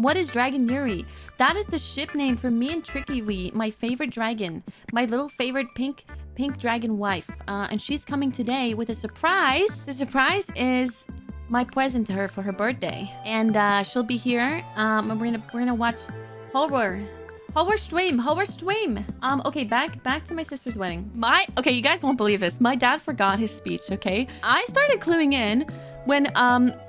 What is Dragon Yuri? That is the ship name for me and Tricky Wee, my favorite dragon. My little favorite pink dragon wife. And she's coming today with a surprise. The surprise is my present to her for her birthday. And she'll be here. And we're gonna watch horror stream. Okay, back to my sister's wedding. Okay, you guys won't believe this. My dad forgot his speech, okay? I started cluing in when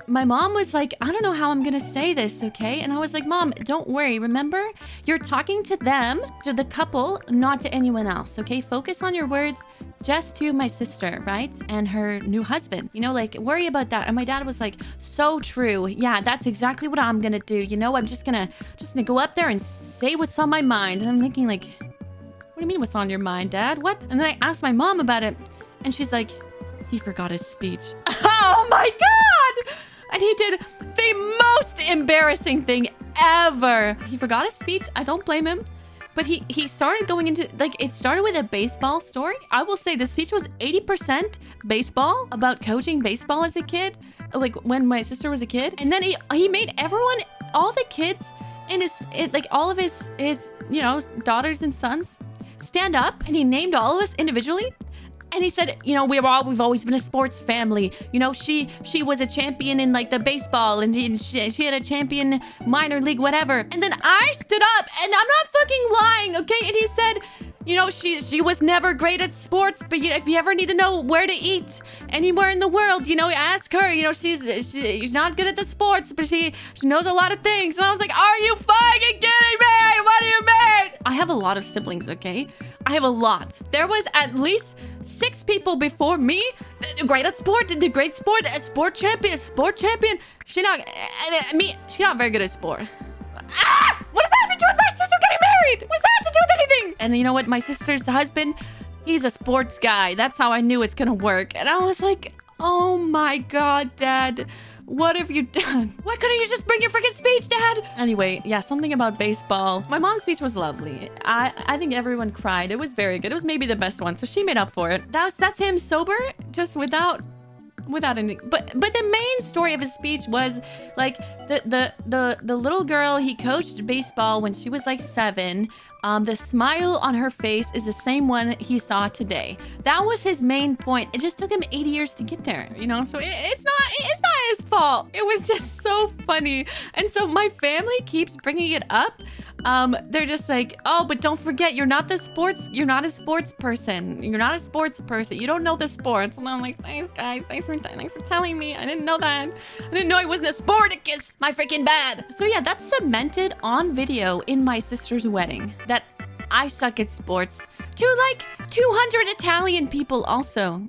my mom was like, I don't know how I'm gonna say this, okay? And I was like, Mom, don't worry. Remember, you're talking to them, to the couple, not to anyone else, okay? Focus on your words just to my sister, right? And her new husband. You know, like, worry about that. And my dad was like, so true. Yeah, that's exactly what I'm gonna do. You know, I'm just gonna go up there and say what's on my mind. And I'm thinking like, what do you mean what's on your mind, Dad? What? And then I asked my mom about it, and she's like, he forgot his speech. Oh my God! And he did the most embarrassing thing ever. He forgot his speech. I don't blame him. But he started going into, like, it started with a baseball story. I will say the speech was 80% baseball, about coaching baseball as a kid, like when my sister was a kid. And then he made everyone, all the kids and all of his, you know, daughters and sons stand up, and he named all of us individually. And he said, you know, we've always been a sports family. You know, she was a champion in like the baseball, and she had a champion minor league, whatever. And then I stood up, and I'm not fucking lying, okay? And he said, you know, she was never great at sports, but you know, if you ever need to know where to eat anywhere in the world, you know, ask her. You know, she's not good at the sports, but she knows a lot of things. And I was like, are you fucking kidding me? What do you mean? I have a lot of siblings, okay? I have a lot. There was at least 6 people before me, great at sport, a sport champion. She's not very good at sport. Ah! What does that have to do with my sister getting married? What does that have to do with anything? And you know what? My sister's husband, he's a sports guy. That's how I knew it's gonna work. And I was like, oh my God, Dad. What have you done? Why couldn't you just bring your freaking speech, Dad? Anyway, yeah, something about baseball. My mom's speech was lovely. I think everyone cried. It was very good. It was maybe the best one, so she made up for it. That's him sober, just without any. But the main story of his speech was like the little girl he coached baseball when she was like 7. The smile on her face is the same one he saw today. That was his main point. It just took him 80 years to get there, you know? So it's not his fault. It was just so funny. And so my family keeps bringing it up. They're just like, oh, but don't forget, you're not a sports person. You're not a sports person. You don't know the sports. And I'm like, thanks, guys. Thanks for telling me. I didn't know that. I didn't know I wasn't a sporticus. My freaking bad. So yeah, that's cemented on video in my sister's wedding that I suck at sports to like 200 Italian people also.